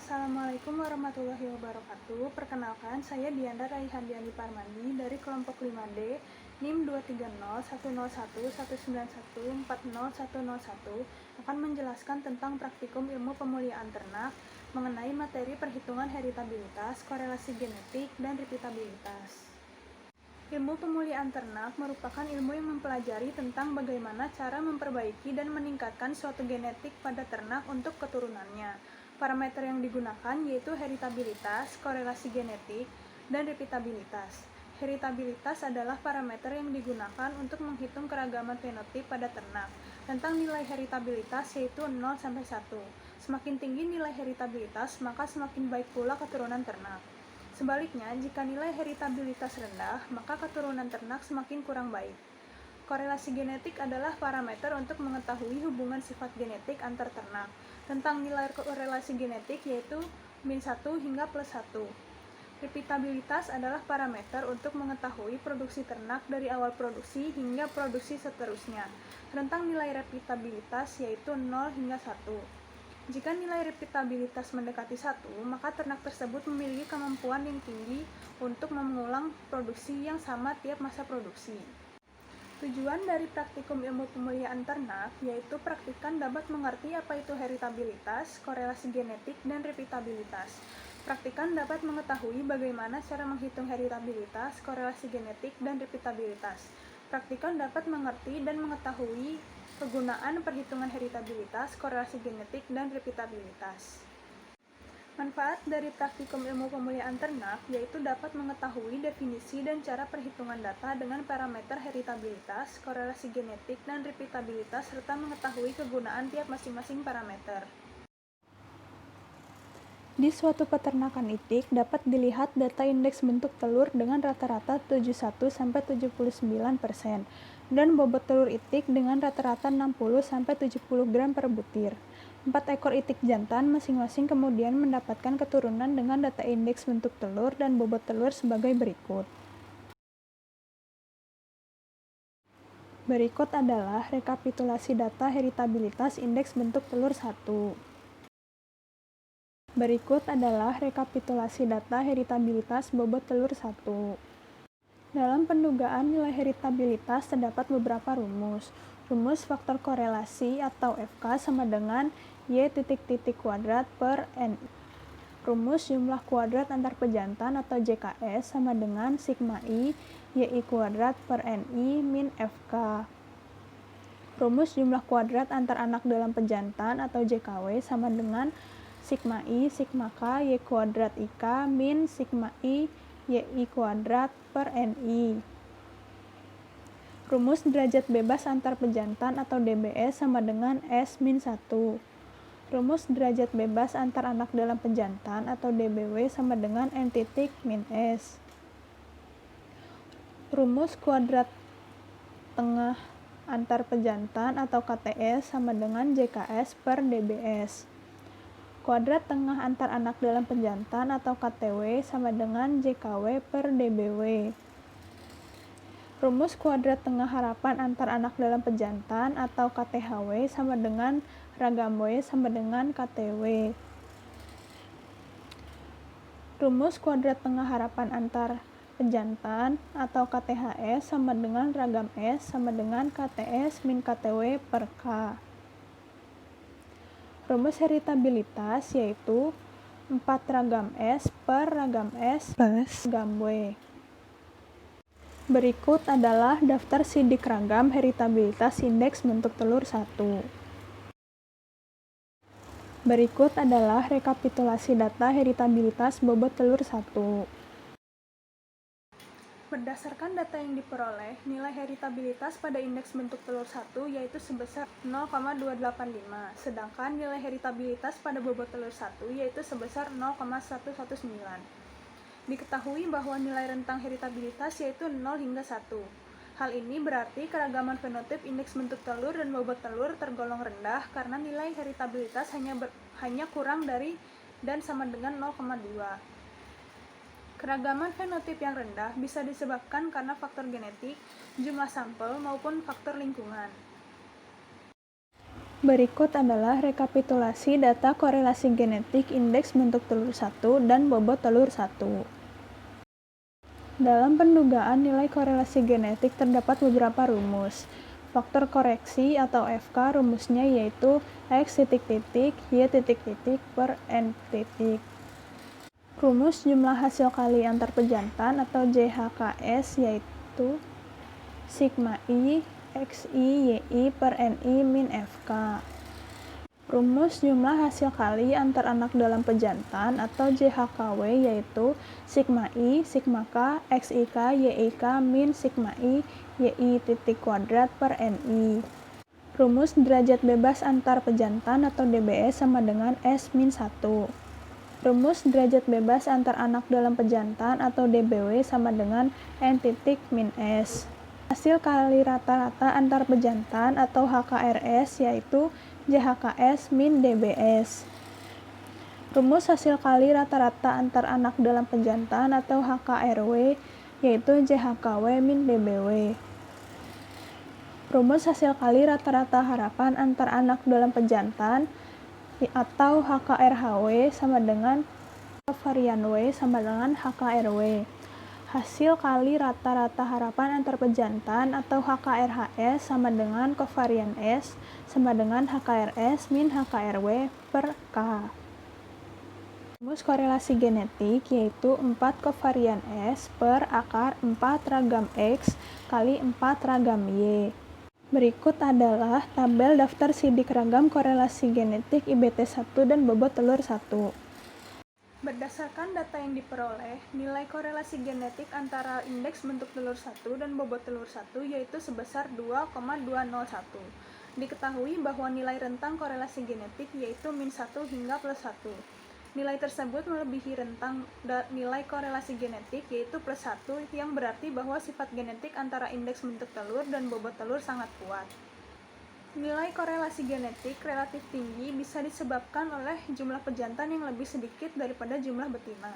Assalamualaikum warahmatullahi wabarakatuh. Perkenalkan, saya Dianda Raihan Diani Parmandi dari kelompok 5D, NIM 2301011914001 akan menjelaskan tentang praktikum ilmu pemuliaan ternak mengenai materi perhitungan heritabilitas, korelasi genetik, dan repeatabilitas. Ilmu pemuliaan ternak merupakan ilmu yang mempelajari tentang bagaimana cara memperbaiki dan meningkatkan suatu genetik pada ternak untuk keturunannya. Parameter yang digunakan yaitu heritabilitas, korelasi genetik, dan repeatabilitas. Heritabilitas adalah parameter yang digunakan untuk menghitung keragaman fenotip pada ternak. Tentang nilai heritabilitas yaitu 0-1. Semakin tinggi nilai heritabilitas, maka semakin baik pula keturunan ternak. Sebaliknya, jika nilai heritabilitas rendah, maka keturunan ternak semakin kurang baik. Korelasi genetik adalah parameter untuk mengetahui hubungan sifat genetik antar ternak. Tentang nilai korelasi genetik yaitu -1 hingga +1. Repeatabilitas adalah parameter untuk mengetahui produksi ternak dari awal produksi hingga produksi seterusnya. Tentang nilai repeatabilitas yaitu 0 hingga 1. Jika nilai repeatabilitas mendekati 1, maka ternak tersebut memiliki kemampuan yang tinggi untuk mengulang produksi yang sama tiap masa produksi. Tujuan dari praktikum ilmu pemuliaan ternak yaitu praktikan dapat mengerti apa itu heritabilitas, korelasi genetik, dan repeatabilitas. Praktikan dapat mengetahui bagaimana cara menghitung heritabilitas, korelasi genetik, dan repeatabilitas. Praktikan dapat mengerti dan mengetahui kegunaan perhitungan heritabilitas, korelasi genetik, dan repeatabilitas. Manfaat dari praktikum ilmu pemuliaan ternak yaitu dapat mengetahui definisi dan cara perhitungan data dengan parameter heritabilitas, korelasi genetik, dan repeatabilitas serta mengetahui kegunaan tiap masing-masing parameter. Di suatu peternakan itik dapat dilihat data indeks bentuk telur dengan rata-rata 71-79% dan bobot telur itik dengan rata-rata 60-70 gram per butir. 4 ekor itik jantan masing-masing kemudian mendapatkan keturunan dengan data indeks bentuk telur dan bobot telur sebagai berikut. Berikut adalah rekapitulasi data heritabilitas indeks bentuk telur 1. Berikut adalah rekapitulasi data heritabilitas bobot telur 1. Dalam pendugaan nilai heritabilitas terdapat beberapa rumus. Rumus faktor korelasi atau FK sama dengan Y kuadrat per N. Rumus jumlah kuadrat antar pejantan atau JKS sama dengan sigma I YI kuadrat per NI min FK. Rumus jumlah kuadrat antar anak dalam pejantan atau JKW sama dengan sigma I, sigma K, Y kuadrat IK, min sigma I, YI kuadrat per NI. Rumus derajat bebas antar pejantan atau DBS sama dengan S min 1. Rumus derajat bebas antar anak dalam pejantan atau DBW sama dengan N titik min S. Rumus kuadrat tengah antar pejantan atau KTS sama dengan JKS per DBS. Kuadrat tengah antar anak dalam pejantan atau KTW sama dengan JKW per DBW. Rumus kuadrat tengah harapan antar anak dalam pejantan atau KTHW sama dengan ragam W sama dengan KTW. Rumus kuadrat tengah harapan antar pejantan atau KTHS sama dengan ragam S sama dengan KTS min KTW per K. Rumus heritabilitas yaitu 4 ragam S per ragam S plus ragam W. Berikut adalah daftar sidik ragam heritabilitas indeks bentuk telur 1. Berikut adalah rekapitulasi data heritabilitas bobot telur 1. Berdasarkan data yang diperoleh, nilai heritabilitas pada indeks bentuk telur 1 yaitu sebesar 0,285, sedangkan nilai heritabilitas pada bobot telur 1 yaitu sebesar 0,119. Diketahui bahwa nilai rentang heritabilitas yaitu 0 hingga 1. Hal ini berarti keragaman fenotip indeks bentuk telur dan bobot telur tergolong rendah karena nilai heritabilitas hanya kurang dari dan sama dengan 0,2. Keragaman fenotip yang rendah bisa disebabkan karena faktor genetik, jumlah sampel, maupun faktor lingkungan. Berikut adalah rekapitulasi data korelasi genetik indeks bentuk telur 1 dan bobot telur 1. Dalam pendugaan nilai korelasi genetik terdapat beberapa rumus. Faktor koreksi atau FK rumusnya yaitu X Y per N titik. Rumus jumlah hasil kali antar pejantan atau JHKS yaitu sigma I XI YI per NI min FK. Rumus jumlah hasil kali antar anak dalam pejantan atau JHKW yaitu sigma I, sigma K, XIK, YIK min sigma I, YI titik kuadrat per NI. Rumus derajat bebas antar pejantan atau DBS sama dengan S min 1. Rumus derajat bebas antar anak dalam pejantan atau DBW sama dengan N titik min S. Hasil kali rata-rata antar pejantan atau HKRS yaitu JHKS min DBS. Rumus hasil kali rata-rata antar anak dalam pejantan atau HKRW yaitu JHKW min DBW. Rumus hasil kali rata-rata harapan antar anak dalam pejantan atau HKRHW sama dengan kovarian W sama dengan HKRW. Hasil kali rata-rata harapan antar pejantan atau HKRHS sama dengan kovarian S sama dengan HKRS min HKRW per K. Rumus korelasi genetik yaitu 4 kovarian S per akar 4 ragam X kali 4 ragam Y. Berikut adalah tabel daftar sidik ragam korelasi genetik IBT1 dan bobot telur 1. Berdasarkan data yang diperoleh, nilai korelasi genetik antara indeks bentuk telur 1 dan bobot telur 1 yaitu sebesar 2,201. Diketahui bahwa nilai rentang korelasi genetik yaitu min 1 hingga plus 1. Nilai tersebut melebihi rentang nilai korelasi genetik yaitu plus 1 yang berarti bahwa sifat genetik antara indeks bentuk telur dan bobot telur sangat kuat. Nilai korelasi genetik relatif tinggi bisa disebabkan oleh jumlah pejantan yang lebih sedikit daripada jumlah betina.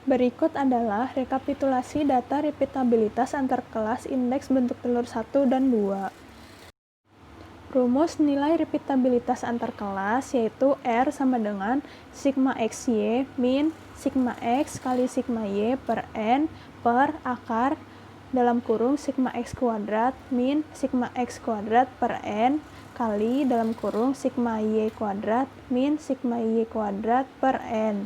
Berikut adalah rekapitulasi data repeatabilitas antar kelas indeks bentuk telur 1 dan 2. Rumus nilai repeatabilitas antar kelas yaitu R sama dengan sigma XY min sigma X kali sigma Y per N per akar dalam kurung sigma X kuadrat min sigma X kuadrat per N kali dalam kurung sigma Y kuadrat min sigma Y kuadrat per N.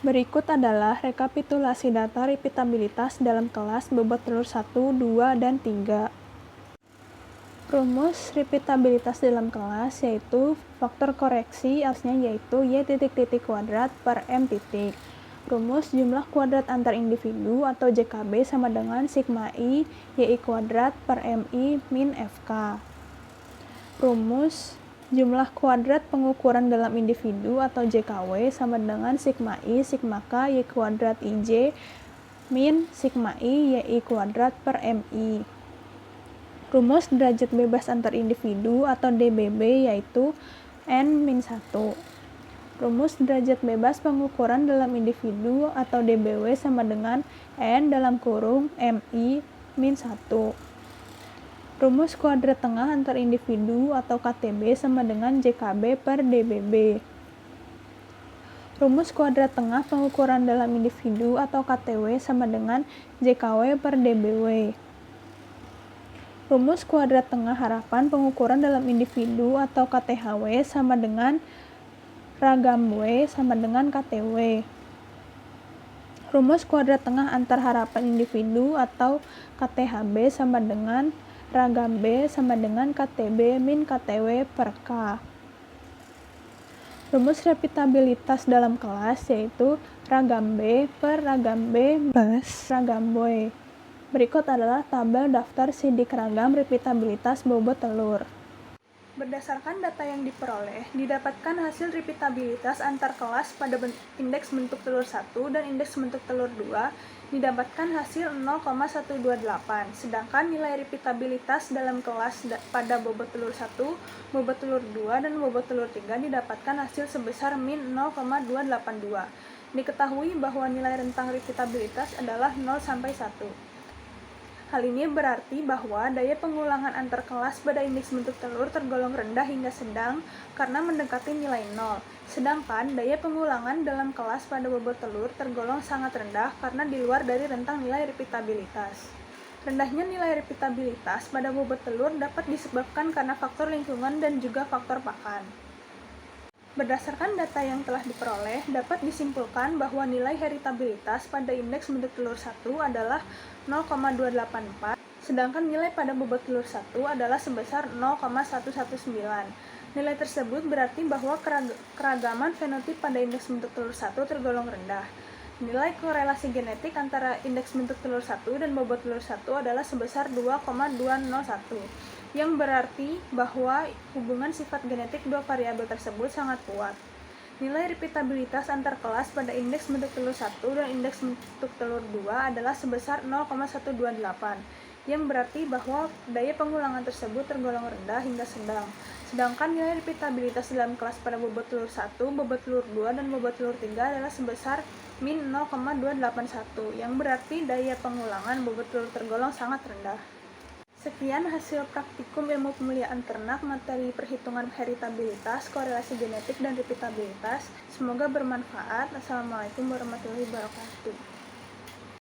Berikut adalah rekapitulasi data repeatabilitas dalam kelas bobot telur 1, 2, dan 3. Rumus repeatabilitas dalam kelas yaitu faktor koreksi asnya yaitu Y titik kuadrat per M titik. Rumus jumlah kuadrat antar individu atau JKB sama dengan sigma I YI kuadrat per MI min FK. Rumus jumlah kuadrat pengukuran dalam individu atau JKW sama dengan sigma I sigma K Y kuadrat IJ min sigma I YI kuadrat per MI. Rumus derajat bebas antar individu atau DBB yaitu N-1. Rumus derajat bebas pengukuran dalam individu atau DBW sama dengan N dalam kurung MI min 1. Rumus kuadrat tengah antar individu atau KTB sama dengan JKB per DBB. Rumus kuadrat tengah pengukuran dalam individu atau KTW sama dengan JKW per DBW. Rumus kuadrat tengah harapan pengukuran dalam individu atau KTHW sama dengan ragam W sama dengan KTW. Rumus kuadrat tengah antar harapan individu atau KTHB sama dengan ragam B sama dengan KTB min KTW per K. Rumus repeatabilitas dalam kelas yaitu ragam B per ragam B plus ragam W. Berikut adalah tabel daftar sidik ragam repeatabilitas bobot telur. Berdasarkan data yang diperoleh, didapatkan hasil repeatabilitas antar kelas pada indeks bentuk telur 1 dan indeks bentuk telur 2 didapatkan hasil 0,128, sedangkan nilai repeatabilitas dalam kelas pada bobot telur 1, bobot telur 2, dan bobot telur 3 didapatkan hasil sebesar min 0,282. Diketahui bahwa nilai rentang repeatabilitas adalah 0 sampai 1. Hal ini berarti bahwa daya pengulangan antar kelas pada indeks bentuk telur tergolong rendah hingga sedang karena mendekati nilai 0. Sedangkan daya pengulangan dalam kelas pada bobot telur tergolong sangat rendah karena di luar dari rentang nilai repeatabilitas. Rendahnya nilai repeatabilitas pada bobot telur dapat disebabkan karena faktor lingkungan dan juga faktor pakan. Berdasarkan data yang telah diperoleh, dapat disimpulkan bahwa nilai heritabilitas pada indeks bentuk telur 1 adalah 0,284, sedangkan nilai pada bobot telur 1 adalah sebesar 0,119. Nilai tersebut berarti bahwa keragaman fenotip pada indeks bentuk telur 1 tergolong rendah. Nilai korelasi genetik antara indeks bentuk telur 1 dan bobot telur 1 adalah sebesar 2,201, yang berarti bahwa hubungan sifat genetik dua variabel tersebut sangat kuat. Nilai repeatabilitas antar kelas pada indeks bentuk telur 1 dan indeks bentuk telur 2 adalah sebesar 0,128, yang berarti bahwa daya pengulangan tersebut tergolong rendah hingga sedang. Sedangkan nilai repeatabilitas dalam kelas pada bobot telur 1, bobot telur 2, dan bobot telur 3 adalah sebesar min 0,281, yang berarti daya pengulangan bobot telur tergolong sangat rendah. Sekian hasil praktikum ilmu pemeliharaan ternak materi perhitungan heritabilitas, korelasi genetik, dan repeatabilitas. Semoga bermanfaat. Assalamualaikum warahmatullahi wabarakatuh.